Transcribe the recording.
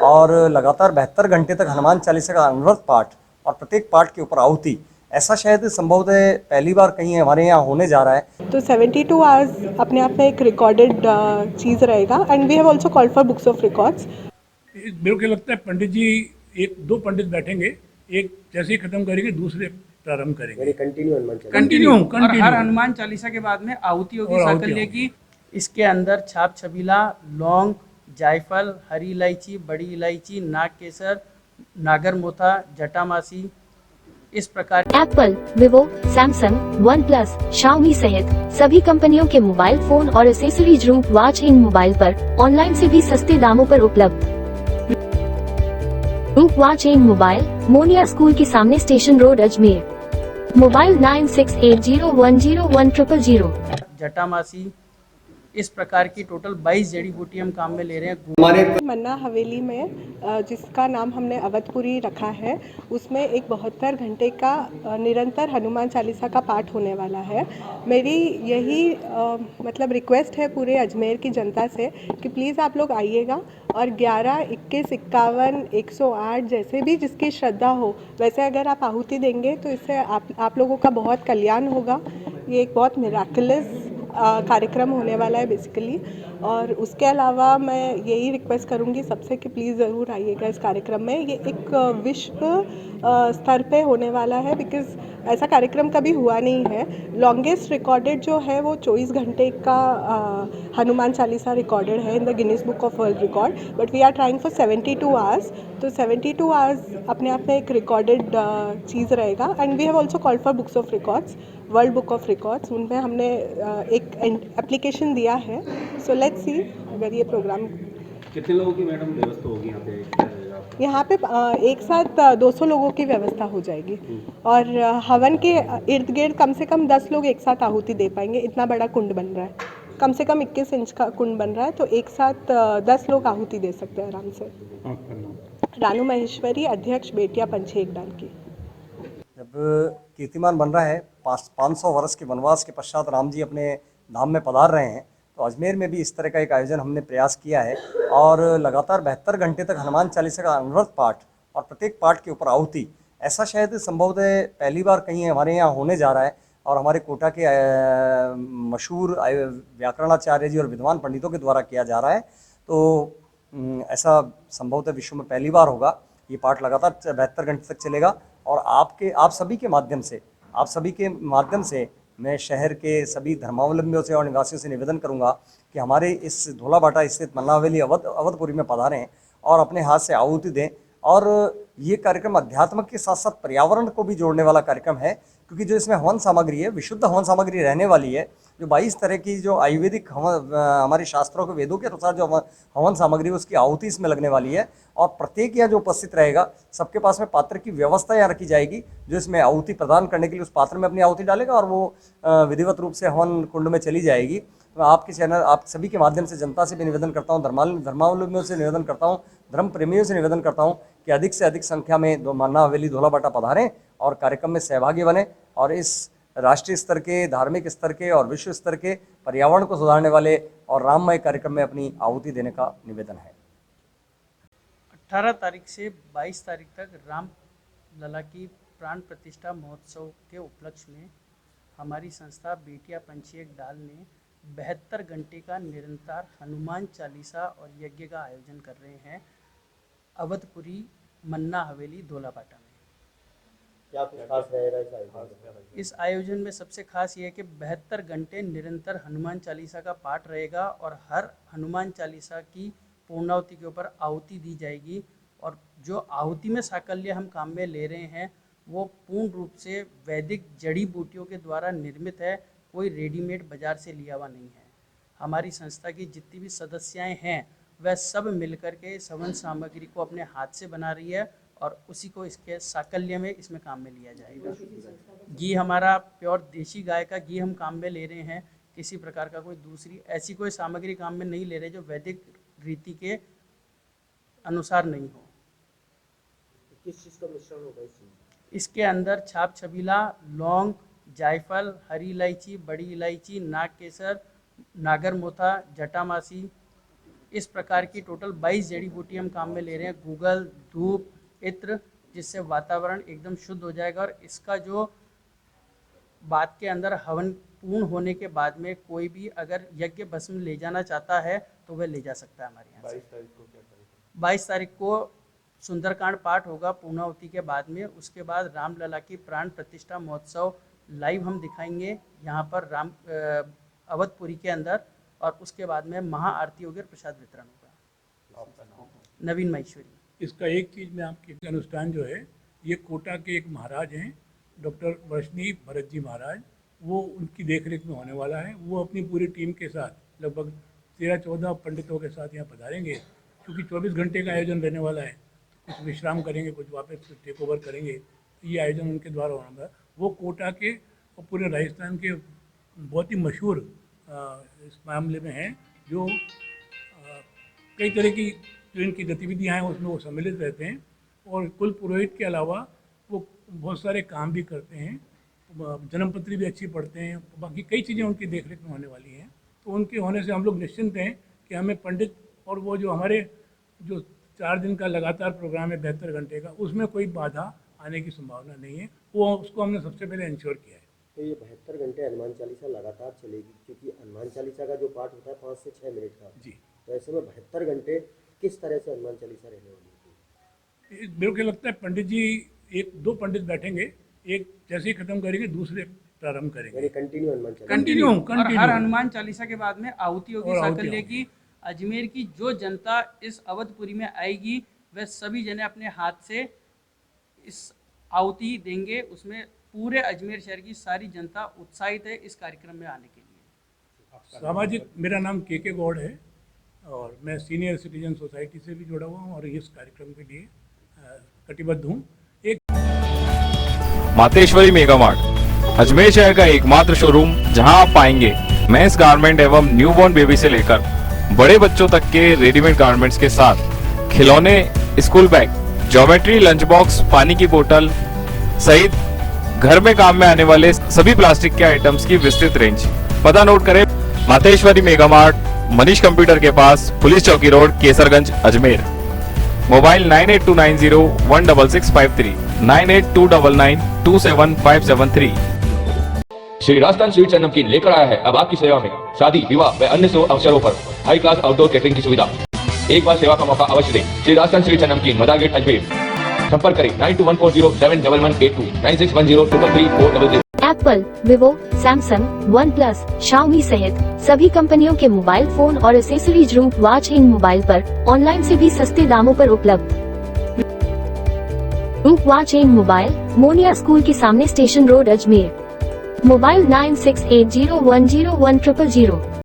और लगातार 72 घंटे तक हनुमान चालीसा का अनवरत पाठ और प्रत्येक पाठ के ऊपर आहुति, ऐसा शायद संभवतः पहली बार कहीं हमारे यहाँ होने जा रहा है। तो 72 आवर्स अपने आप में एक रिकॉर्डेड चीज़ रहेगा and we have also called for books of records. मेरे को लगता है पंडित जी, एक दो पंडित बैठेंगे, एक जैसे ही खत्म करेंगे दूसरे प्रारंभ करेंगे, कंटिन्यू और हर हनुमान चालीसा के बाद में आहुति होगी और आहुति साकल्य होगी। की। इसके अंदर छाप छबीला, लौंग, जायफल, हरी इलायची, बड़ी इलायची, नाग केसर, नागर मोथा, जटामासी, इस प्रकार Apple, Vivo, Samsung, one plus, Xiaomi सहित सभी कंपनियों के मोबाइल फोन और एसेसरीज रूप वॉच इन मोबाइल पर ऑनलाइन से भी सस्ते दामों पर उपलब्ध। रूप watch in mobile, Moniya school के सामने, स्टेशन रोड, अजमेर। मोबाइल 9680101000। जटामासी, इस प्रकार की टोटल 22 जड़ी बूटी हम काम में ले रहे हैं। मन्ना हवेली में जिसका नाम हमने अवधपुरी रखा है, उसमें एक 72 घंटे का निरंतर हनुमान चालीसा का पाठ होने वाला है। मेरी यही मतलब रिक्वेस्ट है पूरे अजमेर की जनता से कि प्लीज़ आप लोग आइएगा और 11, 21, 51, 108 जैसे भी जिसकी श्रद्धा हो वैसे अगर आप आहुति देंगे तो इससे आप लोगों का बहुत कल्याण होगा। ये एक बहुत मिराकुलस कार्यक्रम होने वाला है बेसिकली। और उसके अलावा मैं यही रिक्वेस्ट करूँगी सबसे कि प्लीज़ ज़रूर आइएगा इस कार्यक्रम में। ये एक विश्व स्तर पे होने वाला है बिकॉज़ ऐसा कार्यक्रम कभी हुआ नहीं है। लॉन्गेस्ट रिकॉर्डेड जो है वो 24 घंटे का हनुमान चालीसा रिकॉर्डेड है in the Guinness book of world record, but we are trying for 72 hours. तो 72 आवर्स अपने आप में एक रिकॉर्डेड चीज़ रहेगा and we have also called for books of records, world book of records. उनमें हमने एक एप्लीकेशन दिया है। सो लेट्स सी अगर ये प्रोग्राम कितने लोगों की मैडम व्यवस्था होगी यहाँ पे? क्या रहेगा आपका? यहाँ पे एक साथ 200 लोगों की व्यवस्था हो जाएगी और हवन के इर्द गिर्द कम से कम 10 लोग एक साथ आहुति दे पाएंगे। इतना बड़ा कुंड बन रहा है, कम से कम 21 इंच का कुंड बन रहा है, तो एक साथ 10 लोग आहुति दे सकते हैं आराम से। रानू महेश्वरी, अध्यक्ष बेटिया पंछी एक डाल की। जब कीर्तिमान बन रहा है 500 वर्ष के वनवास के पश्चात राम जी अपने धाम में पधार रहे हैं, तो अजमेर में भी इस तरह का एक आयोजन हमने प्रयास किया है और लगातार 72 घंटे तक हनुमान चालीसा का अनवरत पाठ और प्रत्येक पाठ के ऊपर आहुति, ऐसा शायद संभवतः पहली बार कहीं हमारे यहाँ होने जा रहा है। और हमारे कोटा के मशहूर व्याकरणाचार्य जी और विद्वान पंडितों के द्वारा किया जा रहा है। तो ऐसा संभवतः विश्व में पहली बार होगा। ये पाठ लगातार 72 घंटे तक चलेगा और आप सभी के माध्यम से मैं शहर के सभी धर्मावलंबियों से और निवासियों से निवेदन करूंगा कि हमारे इस धोलाबाटा स्थित मन्ना हवेली अवधपुरी में पधारें और अपने हाथ से आहुति दें। और ये कार्यक्रम अध्यात्म के साथ साथ पर्यावरण को भी जोड़ने वाला कार्यक्रम है, क्योंकि जो इसमें हवन सामग्री है विशुद्ध हवन सामग्री रहने वाली है। जो 22 तरह की जो आयुर्वेदिक हमारे शास्त्रों के वेदों के अनुसार जो हवन सामग्री है उसकी आहुति इसमें लगने वाली है। और प्रत्येक यहाँ जो उपस्थित रहेगा सबके पास में पात्र की व्यवस्था यहाँ रखी जाएगी, जो इसमें आहुति प्रदान करने के लिए उस पात्र में अपनी आहुति डालेगा और वो विधिवत रूप से हवन कुंड में चली जाएगी। तो आपके चैनल आप सभी के माध्यम से जनता से भी निवेदन करता हूँ, धर्मावलंबियों से निवेदन करता हूँ, धर्म प्रेमियों से निवेदन करता हूँ कि अधिक से अधिक संख्या में मन्ना हवेली धोलाबाटा पधारें और कार्यक्रम में सहभागी बने और इस राष्ट्रीय स्तर के, धार्मिक स्तर के और विश्व स्तर के पर्यावरण को सुधारने वाले और राममय कार्यक्रम में अपनी आहुति देने का निवेदन है। 18 तारीख से 22 तारीख तक राम लला की प्राण प्रतिष्ठा महोत्सव के उपलक्ष्य में हमारी संस्था बेटिया पंछी एक डाल ने 72 घंटे का निरंतर हनुमान चालीसा और यज्ञ का आयोजन कर रहे हैं अवधपुरी मन्ना हवेली धोलाबाटा में। क्या कुछ खास रहेगा इस आयोजन? इस आयोजन में सबसे खास ये है कि 72 घंटे निरंतर हनुमान चालीसा का पाठ रहेगा और हर हनुमान चालीसा की पूर्णाहुति के ऊपर आहुति दी जाएगी। और जो आहुति में साकल्य हम काम में ले रहे हैं वो पूर्ण रूप से वैदिक जड़ी बूटियों के द्वारा निर्मित है, कोई रेडीमेड बाजार से लिया हुआ नहीं है। हमारी संस्था की जितनी भी सदस्याएं हैं वह सब मिलकर के इस हवन सामग्री को अपने हाथ से बना रही है और उसी को इसके साकल्य में इसमें काम में लिया जाएगा। घी हमारा प्योर देशी गाय का घी हम काम में ले रहे हैं, किसी प्रकार का कोई दूसरी ऐसी कोई सामग्री काम में नहीं ले रहे जो वैदिक रीति के अनुसार नहीं हो। किस चीज़ का मिश्रण होगा इसमें? इसके अंदर छाप छबीला, लौंग, जायफल, हरी इलायची, बड़ी इलायची, नाग केसर, नागर मोथा, जटामासी, इस प्रकार की टोटल 22 जड़ी बूटी हम काम में ले रहे हैं, गूगल, धूप, इत्र, जिससे वातावरण एकदम शुद्ध हो जाएगा। और इसका जो बाद के अंदर हवन पूर्ण होने के बाद में कोई भी अगर यज्ञ भस्म ले जाना चाहता है तो वह ले जा सकता है हमारे यहाँ से। 22 तारीख को सुंदरकांड पाठ होगा पूर्णाहुति के बाद में। उसके बाद रामलला की प्राण प्रतिष्ठा महोत्सव लाइव हम दिखाएंगे यहाँ पर अवधपुरी के अंदर। और उसके बाद में महाआरती होगी और प्रसाद वितरण होगा। नवीन महेश्वरी। इसका एक चीज़ में आपके अनुष्ठान जो है, ये कोटा के एक महाराज हैं, डॉक्टर वैष्णवी भरत जी महाराज, वो उनकी देखरेख में होने वाला है। वो अपनी पूरी टीम के साथ लगभग 13-14 पंडितों के साथ यहाँ पधारेंगे। क्योंकि 24 घंटे का आयोजन रहने वाला है, कुछ विश्राम करेंगे, कुछ वापस टेक ओवर करेंगे। ये आयोजन उनके द्वारा होना है। वो कोटा के और पूरे राजस्थान के बहुत ही मशहूर इस मामले में हैं, जो कई तरह की जो इनकी गतिविधियाँ हैं उसमें वो सम्मिलित रहते हैं। और कुल पुरोहित के अलावा वो बहुत सारे काम भी करते हैं, जन्मपत्री भी अच्छी पढ़ते हैं, बाकी कई चीज़ें उनकी देखरेख में होने वाली हैं। तो उनके होने से हम लोग निश्चिंत हैं कि हमें पंडित और वो जो हमारे जो 4 दिन का लगातार प्रोग्राम है 72 घंटे का, उसमें कोई बाधा आने की संभावना नहीं है। वो उसको हमने सबसे पहले इंश्योर किया है। तो ये 72 घंटे हनुमान चालीसा लगातार चलेगी, क्योंकि हनुमान चालीसा का जो पाठ होता है 5 से 6 मिनट का जी। तो ऐसे में 72 घंटे किस तरह से हनुमान चालीसा रहने वाली है? मेरे को लगता है पंडित जी 1-2 पंडित बैठेंगे, एक जैसे ही खत्म करेंगे दूसरे प्रारंभ करेंगे। यानी कंटिन्यू हनुमान चालीसा कंटिन्यू। और हर हनुमान चालीसा के बाद में आहुति होगी साकल्य की। अजमेर की जो जनता इस अवधपुरी में आएगी वह सभी जने अपने हाथ से इस आहुति देंगे। उसमें पूरे अजमेर शहर की सारी जनता उत्साहित है इस कार्यक्रम में आने के लिए। सामाजिक, मेरा नाम के गौड़ है और मैं सीनियर सिटीजन सोसाइटी से भी जुड़ा हुआ हूँ और इस कार्यक्रम के लिए कटिबद्ध हूँ। मातेश्वरी मेगा मार्ट अजमेर शहर का एकमात्र शोरूम जहां आप पाएंगे मेंस गारमेंट एवं न्यूबॉर्न बेबी से लेकर बड़े बच्चों तक के रेडीमेड गारमेंट्स के साथ खिलौने, school bag, geometry, lunch box, पानी की बोतल सहित घर में काम में आने वाले सभी प्लास्टिक के आइटम्स की विस्तृत रेंज। पता नोट करें, Mateshwari mega mart, Manish computer के पास, पुलिस चौकी road, Kesarganj, Ajmer. Mobile 9829016653, 9829927573। Shri Rajasthan sweets and namkeen लेकर आया है अब आपकी सेवा में शादी, विवाह व अन्य शुभ अवसरों पर हाई क्लास आउटडोर कैटरिंग की सुविधा। एक बार सेवा का मौका अवश्य दें। श्री राजस्थान स्वीट्स एंड नमकीन, मदार गेट, अजमेर। संपर्क करें 9214071182, 9610333400। Apple, Vivo, Samsung, one plus, Xiaomi सहित सभी कंपनियों के मोबाइल फोन और एसेसरीज रूप वॉच इन मोबाइल पर ऑनलाइन से भी सस्ते दामों पर उपलब्ध। रूप watch in mobile, Moniya school के सामने, स्टेशन रोड, अजमेर। मोबाइल 968010100000।